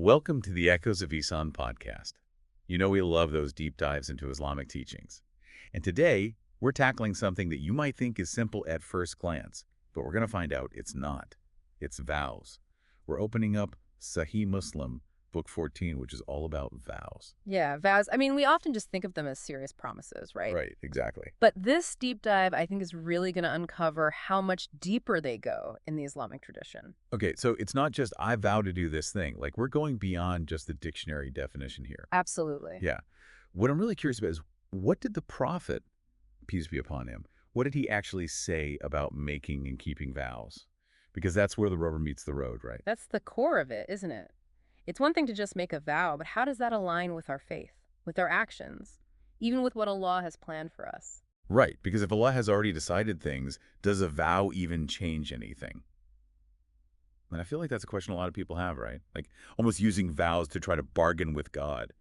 Welcome to the Echoes of Ihsan podcast. You know we love those deep dives into Islamic teachings. And today, we're tackling something that you might think is simple at first glance, but we're going to find out it's not. It's vows. We're opening up Sahih Muslim, Book 14, which is all about vows. Yeah, vows. I mean, we often just think of them as serious promises, right? Right, exactly. But this deep dive, I think, is really going to uncover how much deeper they go in the Islamic tradition. Okay, so it's not just I vow to do this thing. Like, we're going beyond just the dictionary definition here. Absolutely. Yeah. What I'm really curious about is what did the Prophet, peace be upon him, what did he actually say about making and keeping vows? Because that's where the rubber meets the road, right? That's the core of it, isn't it? It's one thing to just make a vow, but how does that align with our faith, with our actions, even with what Allah has planned for us? Right, because if Allah has already decided things, does a vow even change anything? And I feel like that's a question a lot of people have, right? Like almost using vows to try to bargain with God,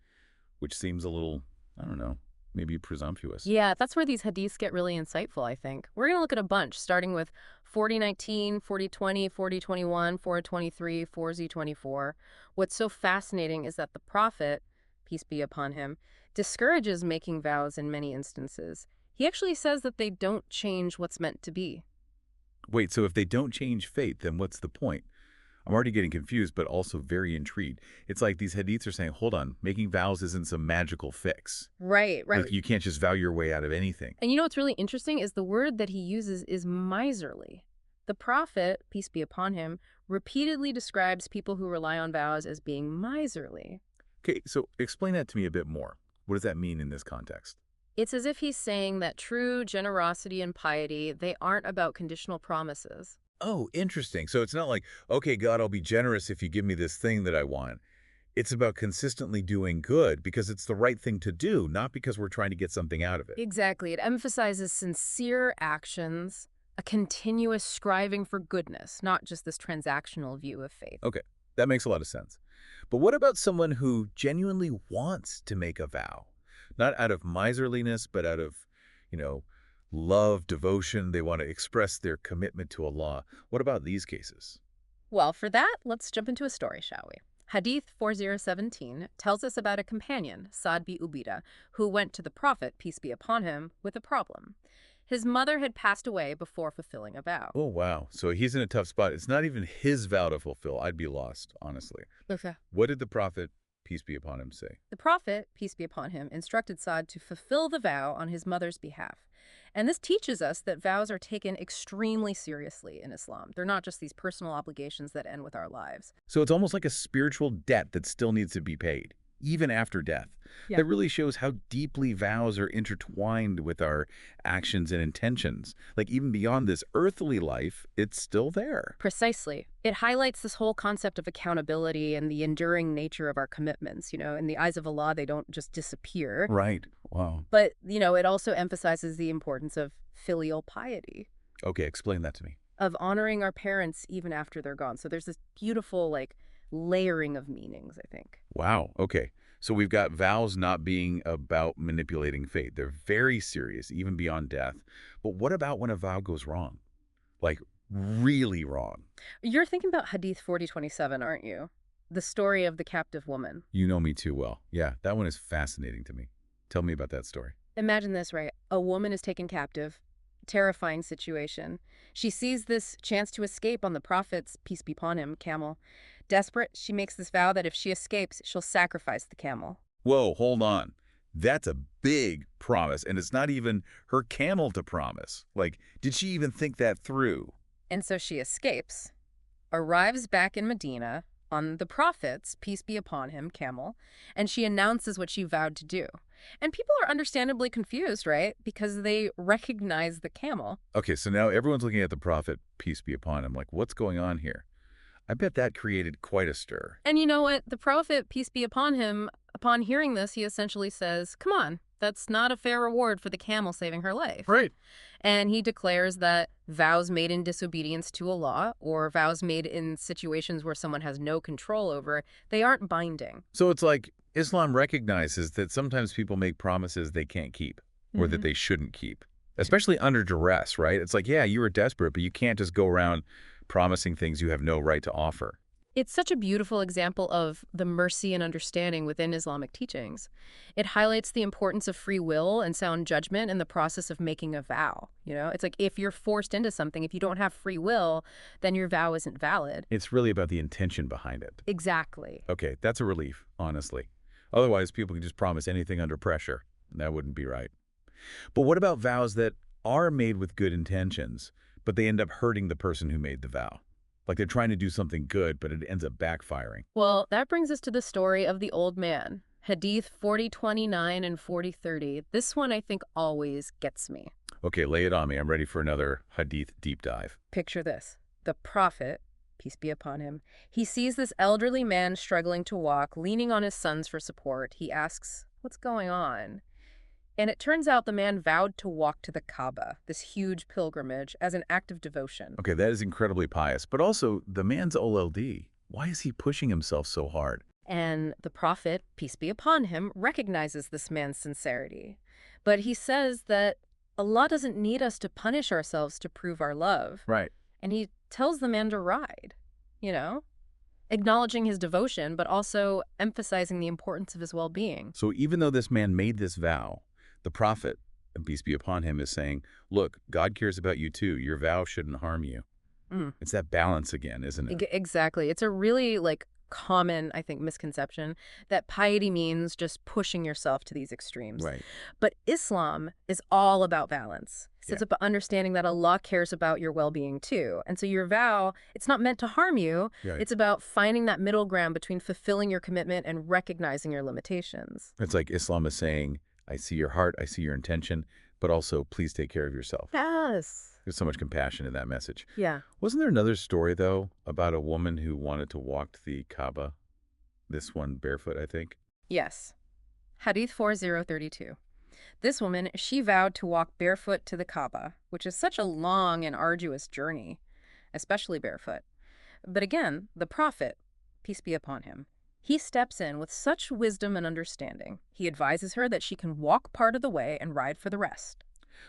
which seems a little, I don't know, maybe presumptuous. Yeah, that's where these hadiths get really insightful, I think. We're going to look at a bunch, starting with 4019, 4020, 4021, 423, 4Z24. What's so fascinating is that the Prophet, peace be upon him, discourages making vows in many instances. He actually says that they don't change what's meant to be. Wait, so if they don't change fate, then what's the point? I'm already getting confused, but also very intrigued. It's like these hadiths are saying, hold on, making vows isn't some magical fix. Right. Like you can't just vow your way out of anything. And you know what's really interesting is the word that he uses is miserly. The Prophet, peace be upon him, repeatedly describes people who rely on vows as being miserly. Okay, so explain that to me a bit more. What does that mean in this context? It's as if he's saying that true generosity and piety, they aren't about conditional promises. Oh, interesting. So it's not like, okay, God, I'll be generous if you give me this thing that I want. It's about consistently doing good because it's the right thing to do, not because we're trying to get something out of it. Exactly. It emphasizes sincere actions, a continuous striving for goodness, not just this transactional view of faith. Okay, that makes a lot of sense. But what about someone who genuinely wants to make a vow? Not out of miserliness, but out of, love, devotion. They want to express their commitment to Allah. What about these cases? Well, for that, let's jump into a story, shall we? Hadith 4017 tells us about a companion, Sa'd bin Ubadah, who went to the Prophet, peace be upon him, with a problem. His mother had passed away before fulfilling a vow. Oh, wow. So he's in a tough spot. It's not even his vow to fulfill. I'd be lost, honestly. Okay. What did the Prophet, peace be upon him, say? The Prophet, peace be upon him, instructed Sa'd to fulfill the vow on his mother's behalf. And this teaches us that vows are taken extremely seriously in Islam. They're not just these personal obligations that end with our lives. So it's almost like a spiritual debt that still needs to be paid, even after death. Yeah. That really shows how deeply vows are intertwined with our actions and intentions. Like even beyond this earthly life, it's still there. Precisely. It highlights this whole concept of accountability and the enduring nature of our commitments. In the eyes of Allah, they don't just disappear. Right. Wow. But, it also emphasizes the importance of filial piety, Okay, explain that to me. of honoring our parents even after they're gone. So there's this beautiful, layering of meanings, I think. Wow. Okay. So we've got vows not being about manipulating fate. They're very serious, even beyond death. But what about when a vow goes wrong? Like really wrong? You're thinking about Hadith 4027, aren't you? The story of the captive woman. You know me too well. Yeah, that one is fascinating to me. Tell me about that story. Imagine this, right? A woman is taken captive. Terrifying situation. She sees this chance to escape on the Prophet's, peace be upon him, camel. Desperate, she makes this vow that if she escapes, she'll sacrifice the camel. Whoa, hold on. That's a big promise, and it's not even her camel to promise. Like, did she even think that through? And so she escapes, arrives back in Medina on the Prophet's, peace be upon him, camel, and she announces what she vowed to do. And people are understandably confused, right? Because they recognize the camel. Okay, so now everyone's looking at the Prophet, peace be upon him, like, what's going on here? I bet that created quite a stir. And you know what? The Prophet, peace be upon him, upon hearing this, he essentially says, come on, that's not a fair reward for the camel saving her life. Right. And he declares that vows made in disobedience to Allah, or vows made in situations where someone has no control over, they aren't binding. So it's like Islam recognizes that sometimes people make promises they can't keep or that they shouldn't keep, especially under duress, right? It's like, yeah, you were desperate, but you can't just go around promising things you have no right to offer. It's such a beautiful example of the mercy and understanding within Islamic teachings. It highlights the importance of free will and sound judgment in the process of making a vow. It's like if you're forced into something, if you don't have free will, then your vow isn't valid. It's really about the intention behind it. Exactly. Okay, that's a relief, honestly. Otherwise, people can just promise anything under pressure. That wouldn't be right. But what about vows that are made with good intentions, but they end up hurting the person who made the vow? Like they're trying to do something good, but it ends up backfiring. Well, that brings us to the story of the old man. Hadith 40:29 and 40:30. This one I think always gets me. Okay, lay it on me. I'm ready for another Hadith deep dive. Picture this. The prophet, peace be upon him, he sees this elderly man struggling to walk, leaning on his sons for support. He asks, "What's going on?" And it turns out the man vowed to walk to the Kaaba, this huge pilgrimage, as an act of devotion. Okay, that is incredibly pious. But also, the man's OLD. Why is he pushing himself so hard? And the prophet, peace be upon him, recognizes this man's sincerity. But he says that Allah doesn't need us to punish ourselves to prove our love. Right. And he tells the man to ride, acknowledging his devotion, but also emphasizing the importance of his well-being. So even though this man made this vow, the prophet, and peace be upon him, is saying, look, God cares about you too. Your vow shouldn't harm you. It's that balance again, isn't it? Exactly. It's a really common, I think, misconception that piety means just pushing yourself to these extremes. Right. But Islam is all about balance. It's about understanding that Allah cares about your well-being too. And so your vow, it's not meant to harm you. Right. It's about finding that middle ground between fulfilling your commitment and recognizing your limitations. It's like Islam is saying, I see your heart, I see your intention, but also please take care of yourself. Yes. There's so much compassion in that message. Yeah. Wasn't there another story, though, about a woman who wanted to walk to the Kaaba? This one barefoot, I think. Yes. Hadith 4032. This woman, she vowed to walk barefoot to the Kaaba, which is such a long and arduous journey, especially barefoot. But again, the Prophet, peace be upon him, he steps in with such wisdom and understanding. He advises her that she can walk part of the way and ride for the rest.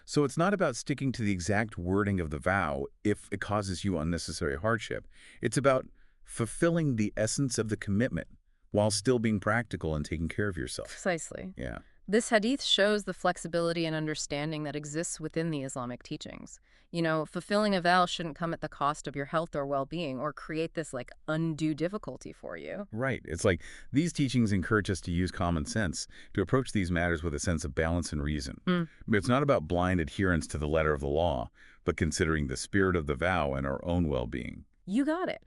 So it's not about sticking to the exact wording of the vow if it causes you unnecessary hardship. It's about fulfilling the essence of the commitment while still being practical and taking care of yourself. Precisely. Yeah. This hadith shows the flexibility and understanding that exists within the Islamic teachings. Fulfilling a vow shouldn't come at the cost of your health or well-being or create this undue difficulty for you. Right. It's like these teachings encourage us to use common sense, to approach these matters with a sense of balance and reason. It's not about blind adherence to the letter of the law, but considering the spirit of the vow and our own well-being. You got it.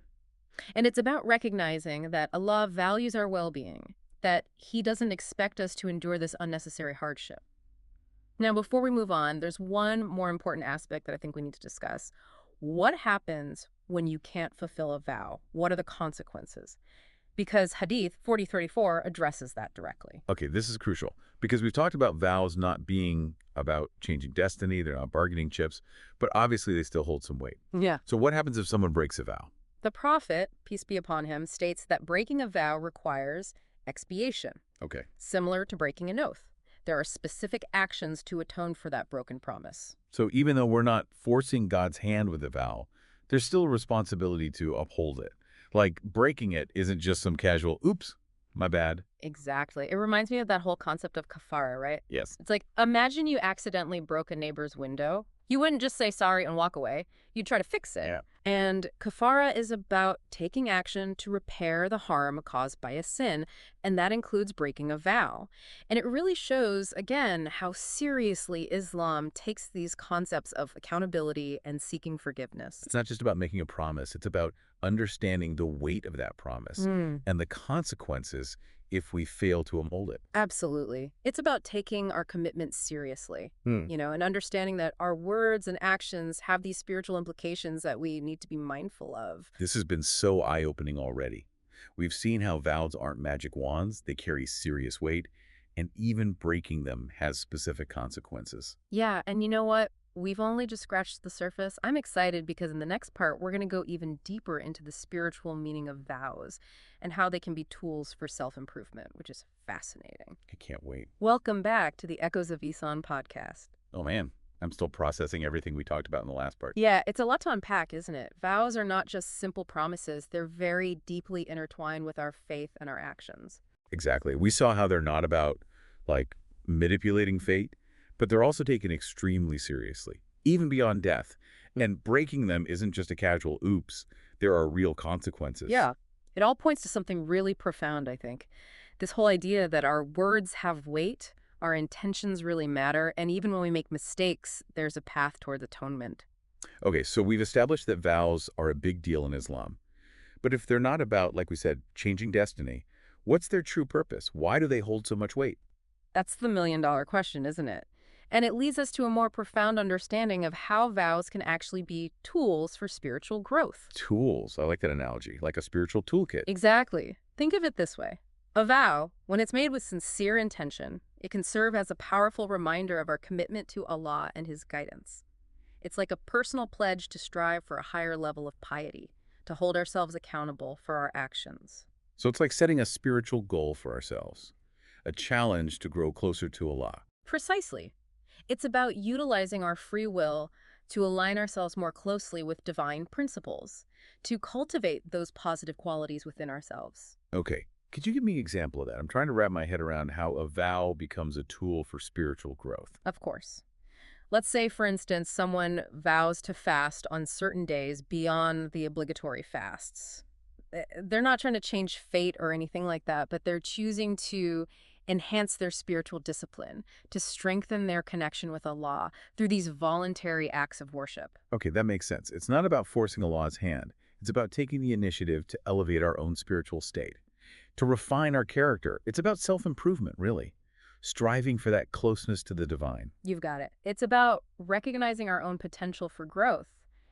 And it's about recognizing that Allah values our well-being, that He doesn't expect us to endure this unnecessary hardship. Now, before we move on, there's one more important aspect that I think we need to discuss. What happens when you can't fulfill a vow? What are the consequences? Because Hadith 4034 addresses that directly. Okay, this is crucial because we've talked about vows not being about changing destiny, they're not bargaining chips, but obviously they still hold some weight. Yeah. So what happens if someone breaks a vow? The Prophet, peace be upon him, states that breaking a vow requires expiation, Okay. similar to breaking an oath. There are specific actions to atone for that broken promise. So even though we're not forcing God's hand with the vow, there's still a responsibility to uphold it. Like breaking it isn't just some casual, oops, my bad. Exactly. It reminds me of that whole concept of kafara, right? Yes. It's like, imagine you accidentally broke a neighbor's window. You wouldn't just say sorry and walk away. You'd try to fix it. Yeah. And kafara is about taking action to repair the harm caused by a sin, and that includes breaking a vow. And it really shows, again, how seriously Islam takes these concepts of accountability and seeking forgiveness. It's not just about making a promise. It's about understanding the weight of that promise and the consequences if we fail to uphold it. Absolutely. It's about taking our commitment seriously, and understanding that our words and actions have these spiritual implications that we need to be mindful of. This has been so eye-opening already. We've seen how vows aren't magic wands. They carry serious weight, and even breaking them has specific consequences. Yeah, and you know what? We've only just scratched the surface. I'm excited because in the next part, we're going to go even deeper into the spiritual meaning of vows and how they can be tools for self-improvement, which is fascinating. I can't wait. Welcome back to the Echoes of Ihsan podcast. Oh man, I'm still processing everything we talked about in the last part. Yeah, it's a lot to unpack, isn't it? Vows are not just simple promises. They're very deeply intertwined with our faith and our actions. Exactly. We saw how they're not about, like, manipulating fate, but they're also taken extremely seriously, even beyond death. And breaking them isn't just a casual oops. There are real consequences. Yeah, it all points to something really profound, I think. This whole idea that our words have weight, our intentions really matter, and even when we make mistakes, there's a path towards atonement. Okay, so we've established that vows are a big deal in Islam. But if they're not about, like we said, changing destiny, what's their true purpose? Why do they hold so much weight? That's the million-dollar question, isn't it? And it leads us to a more profound understanding of how vows can actually be tools for spiritual growth. Tools. I like that analogy, like a spiritual toolkit. Exactly. Think of it this way. A vow, when it's made with sincere intention, it can serve as a powerful reminder of our commitment to Allah and His guidance. It's like a personal pledge to strive for a higher level of piety, to hold ourselves accountable for our actions. So it's like setting a spiritual goal for ourselves, a challenge to grow closer to Allah. Precisely. It's about utilizing our free will to align ourselves more closely with divine principles, to cultivate those positive qualities within ourselves. Okay, could you give me an example of that? I'm trying to wrap my head around how a vow becomes a tool for spiritual growth. Of course. Let's say, for instance, someone vows to fast on certain days beyond the obligatory fasts. They're not trying to change fate or anything like that, but they're choosing to enhance their spiritual discipline, to strengthen their connection with Allah through these voluntary acts of worship. Okay, that makes sense. It's not about forcing Allah's hand. It's about taking the initiative to elevate our own spiritual state, to refine our character. It's about self-improvement, really. Striving for that closeness to the divine. You've got it. It's about recognizing our own potential for growth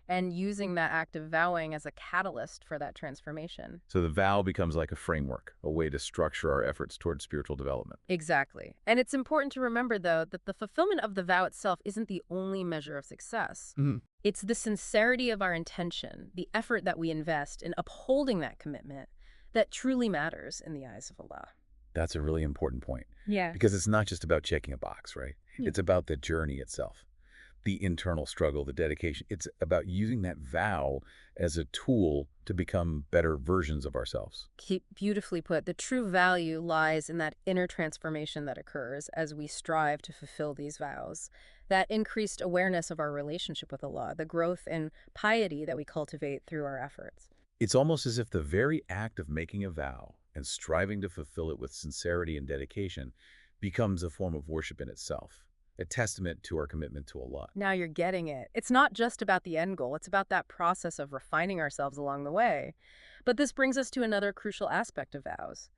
and using that act of vowing as a catalyst for that transformation. So the vow becomes like a framework, a way to structure our efforts towards spiritual development. Exactly. And it's important to remember, though, that the fulfillment of the vow itself isn't the only measure of success. Mhm. It's the sincerity of our intention, the effort that we invest in upholding that commitment that truly matters in the eyes of Allah. That's a really important point. Yeah. Because it's not just about checking a box, right? Yeah. It's about the journey itself, the internal struggle, the dedication. It's about using that vow as a tool to become better versions of ourselves. Beautifully put. The true value lies in that inner transformation that occurs as we strive to fulfill these vows. That increased awareness of our relationship with Allah, the growth and piety that we cultivate through our efforts. It's almost as if the very act of making a vow and striving to fulfill it with sincerity and dedication becomes a form of worship in itself, a testament to our commitment to Allah. Now you're getting it. It's not just about the end goal. It's about that process of refining ourselves along the way. But this brings us to another crucial aspect of vows,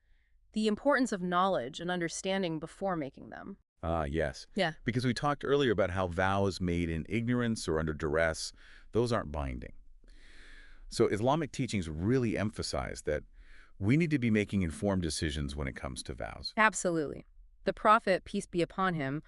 the importance of knowledge and understanding before making them. Ah, yes. Yeah. Because we talked earlier about how vows made in ignorance or under duress, those aren't binding. So Islamic teachings really emphasize that we need to be making informed decisions when it comes to vows. Absolutely. The Prophet, peace be upon him,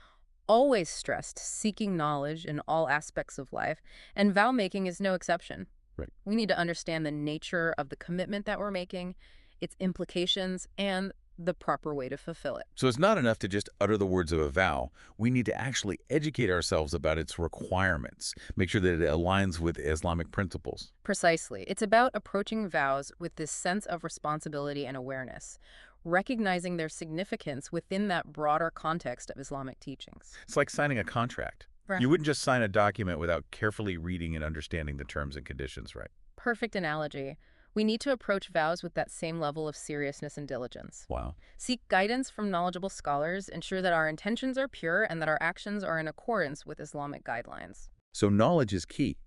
always stressed seeking knowledge in all aspects of life, and vow making is no exception. Right. We need to understand the nature of the commitment that we're making, its implications, and the proper way to fulfill it. So it's not enough to just utter the words of a vow. We need to actually educate ourselves about its requirements, make sure that it aligns with Islamic principles. Precisely. It's about approaching vows with this sense of responsibility and awareness, recognizing their significance within that broader context of Islamic teachings. It's like signing a contract. Right. You wouldn't just sign a document without carefully reading and understanding the terms and conditions, right? Perfect analogy. We need to approach vows with that same level of seriousness and diligence. Wow. Seek guidance from knowledgeable scholars, ensure that our intentions are pure and that our actions are in accordance with Islamic guidelines. So knowledge is key.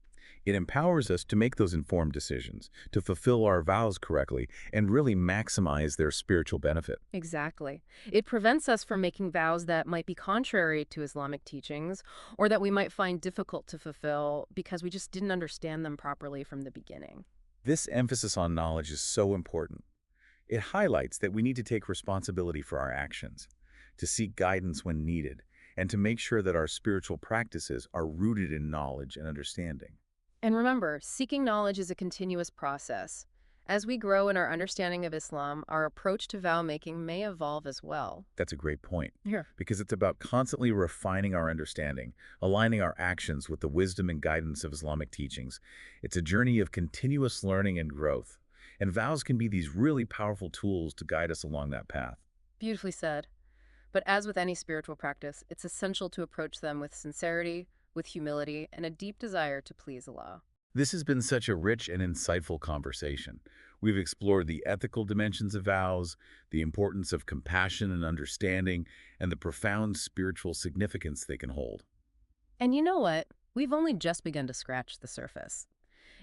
It empowers us to make those informed decisions, to fulfill our vows correctly, and really maximize their spiritual benefit. Exactly. It prevents us from making vows that might be contrary to Islamic teachings or that we might find difficult to fulfill because we just didn't understand them properly from the beginning. This emphasis on knowledge is so important. It highlights that we need to take responsibility for our actions, to seek guidance when needed, and to make sure that our spiritual practices are rooted in knowledge and understanding. And remember, seeking knowledge is a continuous process. As we grow in our understanding of Islam, our approach to vow making may evolve as well. That's a great point, Here. because it's about constantly refining our understanding, aligning our actions with the wisdom and guidance of Islamic teachings. It's a journey of continuous learning and growth, and vows can be these really powerful tools to guide us along that path. Beautifully said. But as with any spiritual practice, it's essential to approach them with sincerity, with humility, and a deep desire to please Allah. This has been such a rich and insightful conversation. We've explored the ethical dimensions of vows, the importance of compassion and understanding, and the profound spiritual significance they can hold. And you know what? We've only just begun to scratch the surface.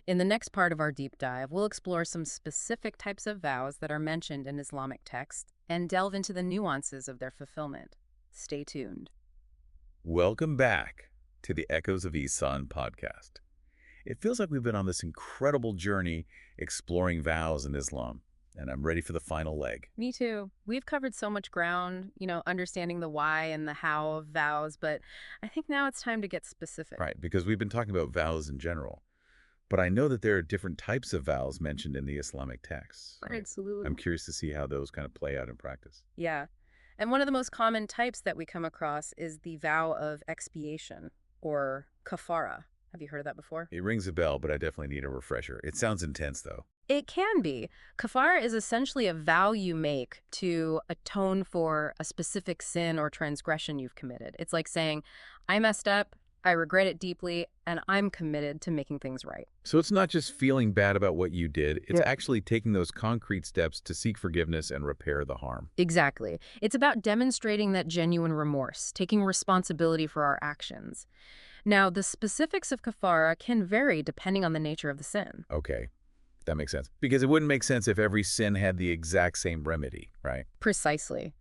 In the next part of our deep dive, we'll explore some specific types of vows that are mentioned in Islamic texts and delve into the nuances of their fulfillment. Stay tuned. Welcome back to the Echoes of Ihsan podcast. It feels like we've been on this incredible journey exploring vows in Islam, and I'm ready for the final leg. Me too. We've covered so much ground, understanding the why and the how of vows, but I think now it's time to get specific. Right, because we've been talking about vows in general, but I know that there are different types of vows mentioned in the Islamic texts. Right? Absolutely. I'm curious to see how those kind of play out in practice. Yeah. And one of the most common types that we come across is the vow of expiation, or kafara. Have you heard of that before? It rings a bell, but I definitely need a refresher. It sounds intense, though. It can be. Kafara is essentially a vow you make to atone for a specific sin or transgression you've committed. It's like saying, I messed up, I regret it deeply, and I'm committed to making things right. So it's not just feeling bad about what you did, it's Yeah. actually taking those concrete steps to seek forgiveness and repair the harm. Exactly. It's about demonstrating that genuine remorse, taking responsibility for our actions. Now, the specifics of kafara can vary depending on the nature of the sin. Okay, that makes sense. Because it wouldn't make sense if every sin had the exact same remedy, right? Precisely.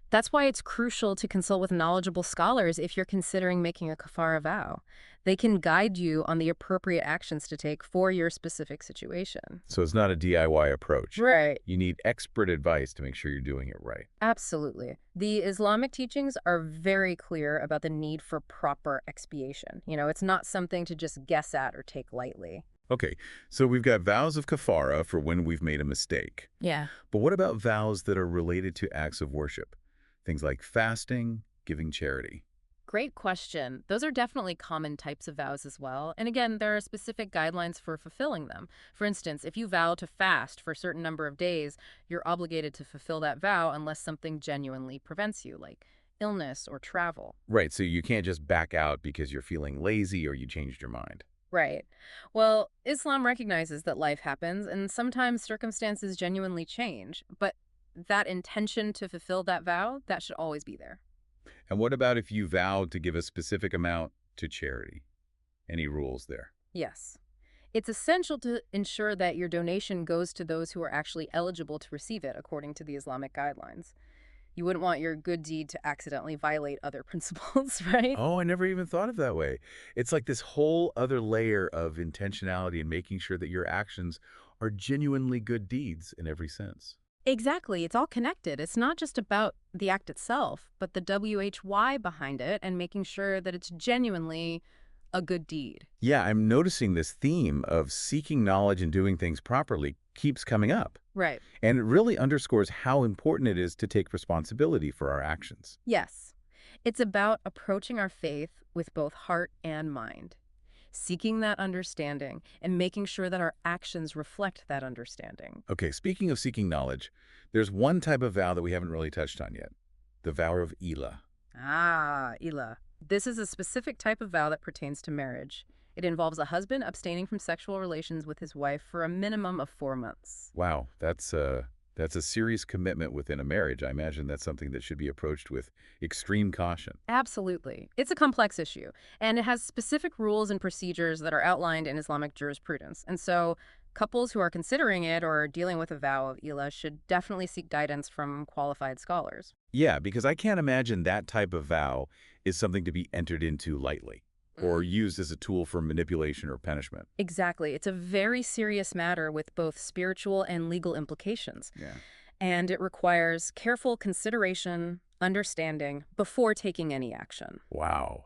That's why it's crucial to consult with knowledgeable scholars if you're considering making a kafara vow. They can guide you on the appropriate actions to take for your specific situation. So it's not a DIY approach. Right. You need expert advice to make sure you're doing it right. Absolutely. The Islamic teachings are very clear about the need for proper expiation. It's not something to just guess at or take lightly. Okay, so we've got vows of kafara for when we've made a mistake. Yeah. But what about vows that are related to acts of worship? Things like fasting, giving charity. Great question. Those are definitely common types of vows as well. And again, there are specific guidelines for fulfilling them. For instance, if you vow to fast for a certain number of days, you're obligated to fulfill that vow unless something genuinely prevents you, like illness or travel. Right, so you can't just back out because you're feeling lazy or you changed your mind. Right. Well, Islam recognizes that life happens and sometimes circumstances genuinely change, but that intention to fulfill that vow, that should always be there. And what about if you vowed to give a specific amount to charity? Any rules there? Yes. It's essential to ensure that your donation goes to those who are actually eligible to receive it according to the Islamic guidelines. You wouldn't want your good deed to accidentally violate other principles, right? Oh, I never even thought of that way. It's like this whole other layer of intentionality and making sure that your actions are genuinely good deeds in every sense. Exactly. It's all connected. It's not just about the act itself, but the WHY behind it and making sure that it's genuinely a good deed. Yeah, I'm noticing this theme of seeking knowledge and doing things properly keeps coming up. Right. And it really underscores how important it is to take responsibility for our actions. Yes. It's about approaching our faith with both heart and mind, seeking that understanding and making sure that our actions reflect that understanding. Okay, speaking of seeking knowledge, there's one type of vow that we haven't really touched on yet, the vow of Ilah. Ah, Ilah. This is a specific type of vow that pertains to marriage. It involves a husband abstaining from sexual relations with his wife for a minimum of 4 months. Wow, that's a serious commitment within a marriage. I imagine that's something that should be approached with extreme caution. Absolutely. It's a complex issue, and it has specific rules and procedures that are outlined in Islamic jurisprudence. And so couples who are considering it or dealing with a vow of Ilah should definitely seek guidance from qualified scholars. Yeah, because I can't imagine that type of vow is something to be entered into lightly or used as a tool for manipulation or punishment. Exactly. It's a very serious matter with both spiritual and legal implications. Yeah. And it requires careful consideration, understanding, before taking any action. Wow.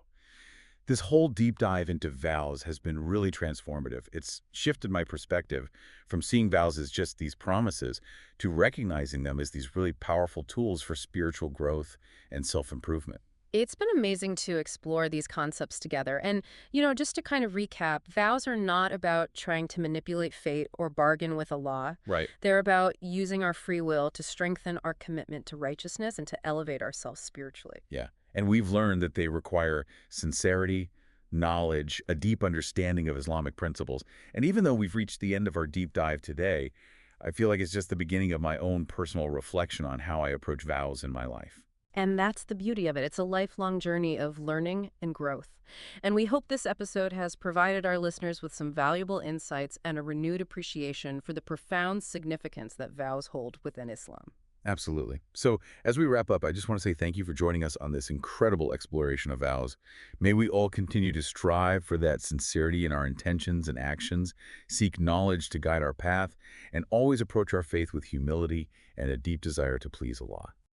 This whole deep dive into vows has been really transformative. It's shifted my perspective from seeing vows as just these promises to recognizing them as these really powerful tools for spiritual growth and self-improvement. It's been amazing to explore these concepts together. And, just to kind of recap, vows are not about trying to manipulate fate or bargain with Allah. Right. They're about using our free will to strengthen our commitment to righteousness and to elevate ourselves spiritually. Yeah. And we've learned that they require sincerity, knowledge, a deep understanding of Islamic principles. And even though we've reached the end of our deep dive today, I feel like it's just the beginning of my own personal reflection on how I approach vows in my life. And that's the beauty of it. It's a lifelong journey of learning and growth. And we hope this episode has provided our listeners with some valuable insights and a renewed appreciation for the profound significance that vows hold within Islam. Absolutely. So as we wrap up, I just want to say thank you for joining us on this incredible exploration of vows. May we all continue to strive for that sincerity in our intentions and actions, seek knowledge to guide our path, and always approach our faith with humility and a deep desire to please Allah.